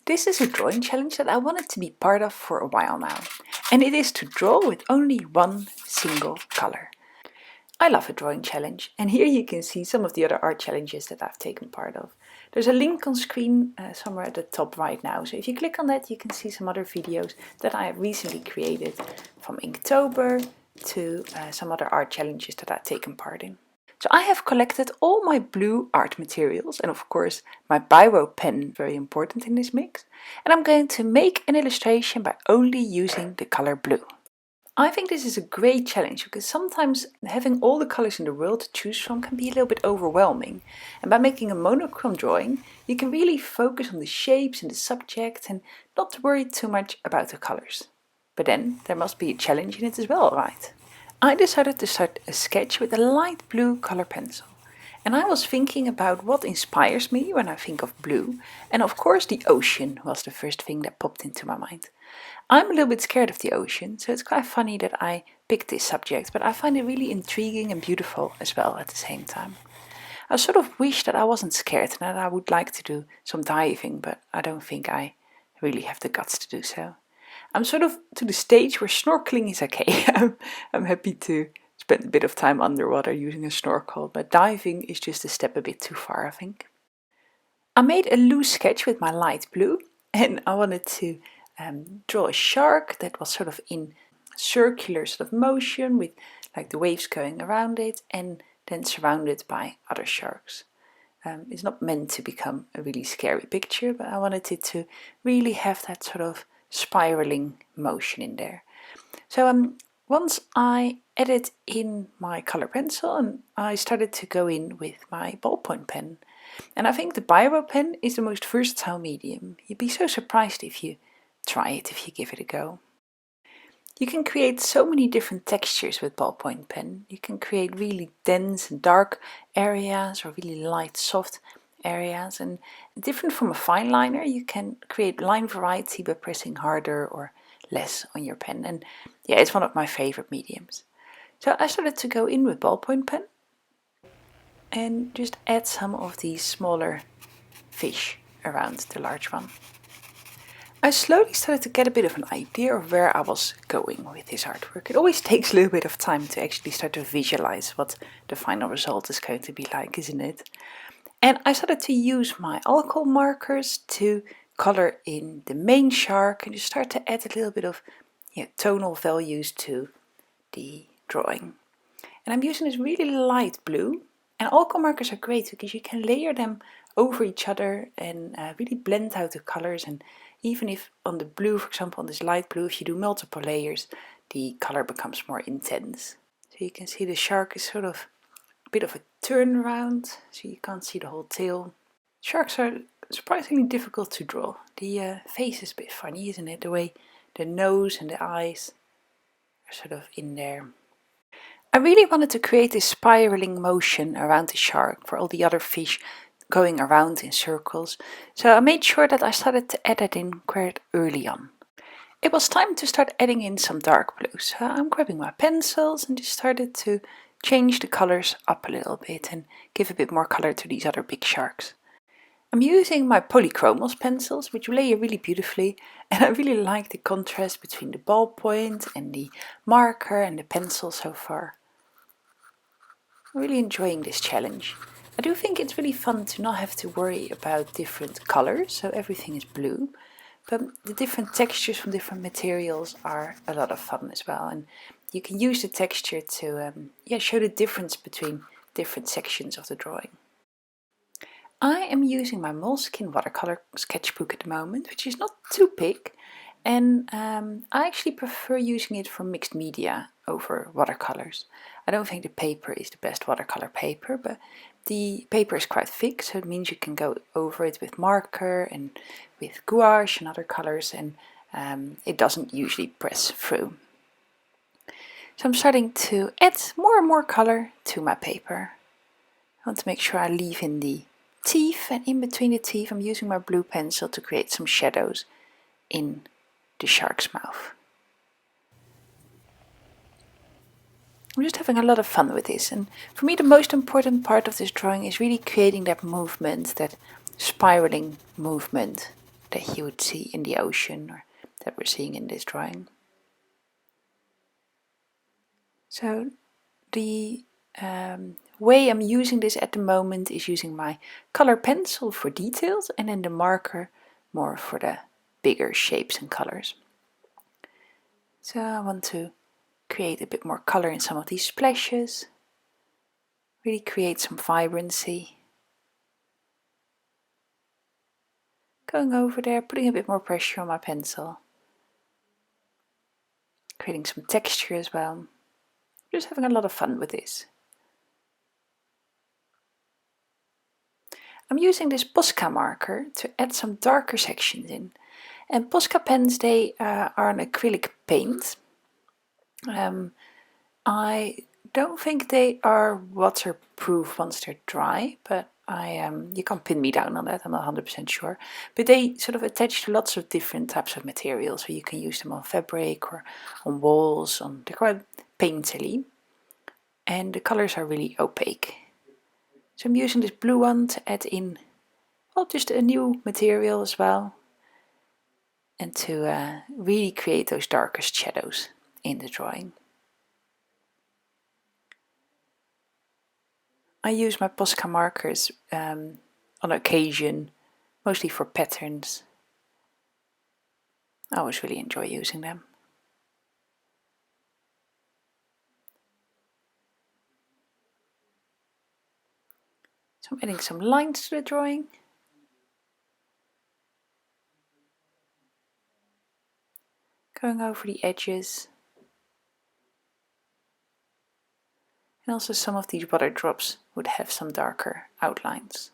This is a drawing challenge that I wanted to be part of for a while now, and it is to draw with only one single color. I love a drawing challenge, and here you can see some of the other art challenges that I've taken part of. There's a link on screen somewhere at the top right now, so if you click on that you can see some other videos that I have recently created, from Inktober to some other art challenges that I've taken part in. So I have collected all my blue art materials, and of course my biro pen, very important in this mix, and I'm going to make an illustration by only using the color blue. I think this is a great challenge because sometimes having all the colors in the world to choose from can be a little bit overwhelming, and by making a monochrome drawing you can really focus on the shapes and the subject and not worry too much about the colors. But then there must be a challenge in it as well, right? I decided to start a sketch with a light blue color pencil, and I was thinking about what inspires me when I think of blue, and of course the ocean was the first thing that popped into my mind. I'm a little bit scared of the ocean, so it's quite funny that I picked this subject, but I find it really intriguing and beautiful as well at the same time. I sort of wish that I wasn't scared and that I would like to do some diving, but I don't think I really have the guts to do so. I'm sort of to the stage where snorkeling is okay. I'm happy to spend a bit of time underwater using a snorkel, but diving is just a step a bit too far, I think. I made a loose sketch with my light blue, and I wanted to draw a shark that was sort of in circular sort of motion with like the waves going around it and then surrounded by other sharks. It's not meant to become a really scary picture, but I wanted it to really have that sort of spiraling motion in there. So once I added in my color pencil, and I started to go in with my ballpoint pen, and I think the biro pen is the most versatile medium. You'd be so surprised if you try it, if you give it a go. You can create so many different textures with ballpoint pen. You can create really dense and dark areas or really light soft areas, and different from a fine liner you can create line variety by pressing harder or less on your pen, and yeah, it's one of my favorite mediums. So I started to go in with ballpoint pen and just add some of these smaller fish around the large one. I slowly started to get a bit of an idea of where I was going with this artwork. It always takes a little bit of time to actually start to visualize what the final result is going to be like, isn't it? And I started to use my alcohol markers to color in the main shark and just start to add a little bit of tonal values to the drawing. And I'm using this really light blue, and alcohol markers are great because you can layer them over each other and really blend out the colors, and even if on the blue, for example on this light blue, if you do multiple layers the color becomes more intense. So you can see the shark is sort of a bit of a turnaround, so you can't see the whole tail. Sharks are surprisingly difficult to draw. The face is a bit funny, isn't it? The way the nose and the eyes are sort of in there. I really wanted to create this spiraling motion around the shark for all the other fish going around in circles, so I made sure that I started to add it in quite early on. It was time to start adding in some dark blues, so I'm grabbing my pencils and just started to change the colors up a little bit and give a bit more color to these other big sharks. I'm using my polychromos pencils, which layer really beautifully, and I really like the contrast between the ballpoint and the marker and the pencil so far. I'm really enjoying this challenge. I do think it's really fun to not have to worry about different colors, so everything is blue, but the different textures from different materials are a lot of fun as well, and you can use the texture to show the difference between different sections of the drawing. I am using my Moleskine watercolor sketchbook at the moment, which is not too big, and I actually prefer using it for mixed media over watercolors. I don't think the paper is the best watercolor paper, but the paper is quite thick, so it means you can go over it with marker and with gouache and other colors, and it doesn't usually press through. So I'm starting to add more and more color to my paper. I want to make sure I leave in the teeth, and in between the teeth I'm using my blue pencil to create some shadows in the shark's mouth. I'm just having a lot of fun with this, and for me the most important part of this drawing is really creating that movement, that spiraling movement that you would see in the ocean or that we're seeing in this drawing. So the way I'm using this at the moment is using my color pencil for details and then the marker more for the bigger shapes and colors. So I want to create a bit more color in some of these splashes, really create some vibrancy. Going over there, putting a bit more pressure on my pencil, creating some texture as well. Just having a lot of fun with this. I'm using this Posca marker to add some darker sections in. And Posca pens, they are an acrylic paint. I don't think they are waterproof once they're dry, but you can't pin me down on that, I'm not 100% sure. But they sort of attach to lots of different types of materials, so you can use them on fabric or on walls. They're quite painterly, and the colors are really opaque. So I'm using this blue one to add in, well, just a new material as well, and to really create those darkest shadows in the drawing. I use my Posca markers on occasion, mostly for patterns. I always really enjoy using them. So I'm adding some lines to the drawing. Going over the edges. And also some of these water drops would have some darker outlines.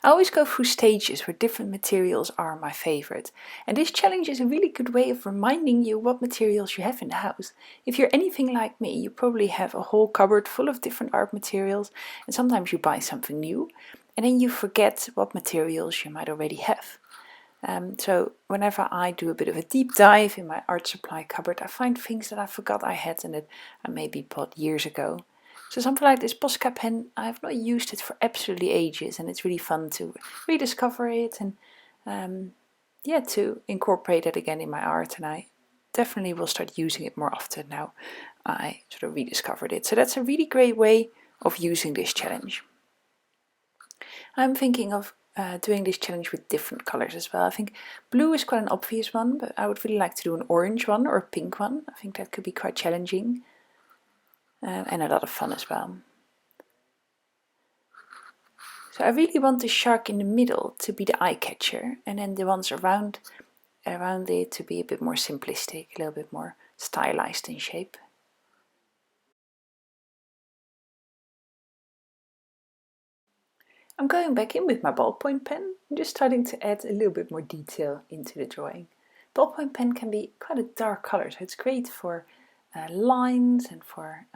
I always go through stages where different materials are my favorite, and this challenge is a really good way of reminding you what materials you have in the house. If you're anything like me, you probably have a whole cupboard full of different art materials, and sometimes you buy something new and then you forget what materials you might already have. So whenever I do a bit of a deep dive in my art supply cupboard, I find things that I forgot I had and that I maybe bought years ago. So something like this Posca pen, I have not used it for absolutely ages, and it's really fun to rediscover it and yeah, to incorporate it again in my art, and I definitely will start using it more often now I sort of rediscovered it. So that's a really great way of using this challenge. I'm thinking of doing this challenge with different colors as well. I think blue is quite an obvious one, but I would really like to do an orange one or a pink one. I think that could be quite challenging and a lot of fun as well. So I really want the shark in the middle to be the eye catcher, and then the ones around it to be a bit more simplistic, a little bit more stylized in shape. I'm going back in with my ballpoint pen and just starting to add a little bit more detail into the drawing. Ballpoint pen can be quite a dark color, so it's great for lines and for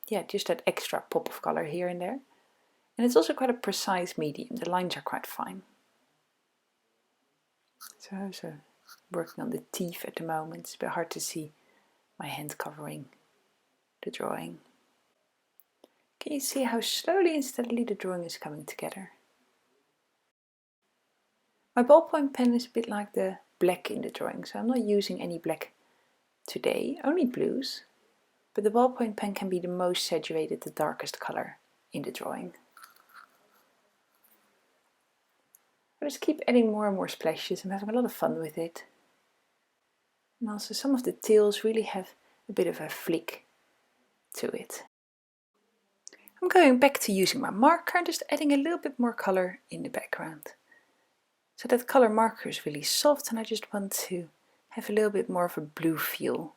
yeah, just that extra pop of color here and there. And it's also quite a precise medium, the lines are quite fine. So I'm also working on the teeth at the moment, it's a bit hard to see my hand covering the drawing. Can you see how slowly and steadily the drawing is coming together? My ballpoint pen is a bit like the black in the drawing, so I'm not using any black today, only blues, but the ballpoint pen can be the most saturated, the darkest color in the drawing. I just keep adding more and more splashes. I'm having a lot of fun with it. And also some of the tails really have a bit of a flick to it. I'm going back to using my marker and just adding a little bit more color in the background. So that color marker is really soft, and I just want to have a little bit more of a blue feel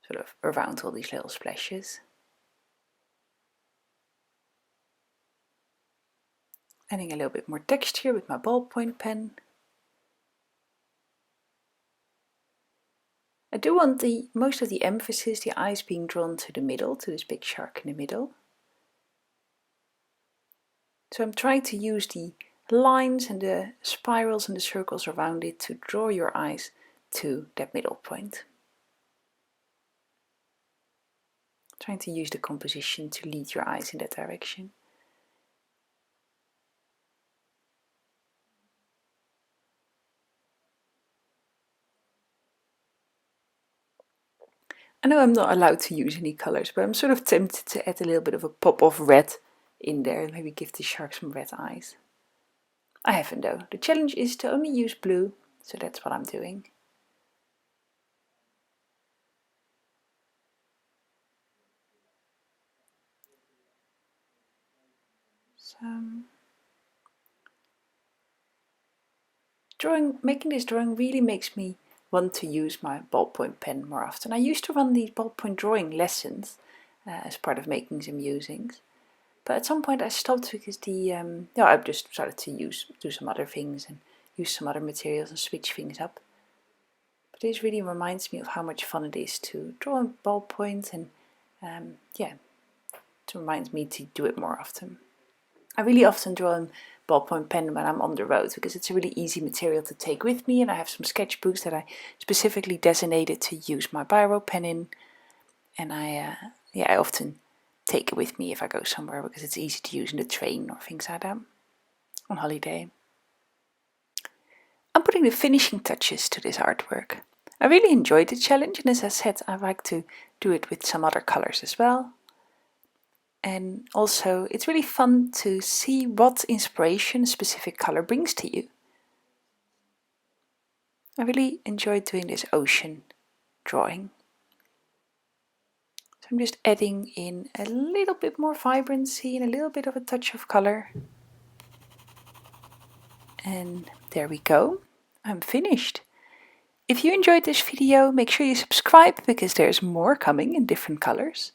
sort of around all these little splashes. Adding a little bit more texture with my ballpoint pen. I do want most of the emphasis, the eyes being drawn to the middle, to this big shark in the middle. So I'm trying to use the lines and the spirals and the circles around it to draw your eyes to that middle point. Trying to use the composition to lead your eyes in that direction. I know I'm not allowed to use any colors, but I'm sort of tempted to add a little bit of a pop of red in there and maybe give the shark some red eyes. I haven't though. The challenge is to only use blue, so that's what I'm doing. So, making this drawing really makes me want to use my ballpoint pen more often. I used to run these ballpoint drawing lessons as part of making some musings, but at some point I stopped because I just started to do some other things and use some other materials and switch things up. But this really reminds me of how much fun it is to draw on ballpoint, and it reminds me to do it more often. I really often draw on ballpoint pen when I'm on the road because it's a really easy material to take with me, and I have some sketchbooks that I specifically designated to use my biro pen in, and I often take it with me if I go somewhere because it's easy to use in the train or things like that on holiday. I'm putting the finishing touches to this artwork. I really enjoyed the challenge, and as I said, I like to do it with some other colors as well. And also, it's really fun to see what inspiration a specific color brings to you. I really enjoyed doing this ocean drawing. So I'm just adding in a little bit more vibrancy and a little bit of a touch of color. And there we go. I'm finished. If you enjoyed this video, make sure you subscribe because there's more coming in different colors.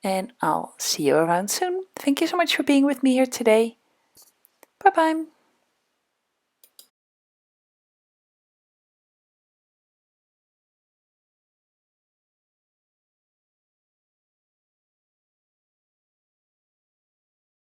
And I'll see you around soon. Thank you so much for being with me here today. Bye bye.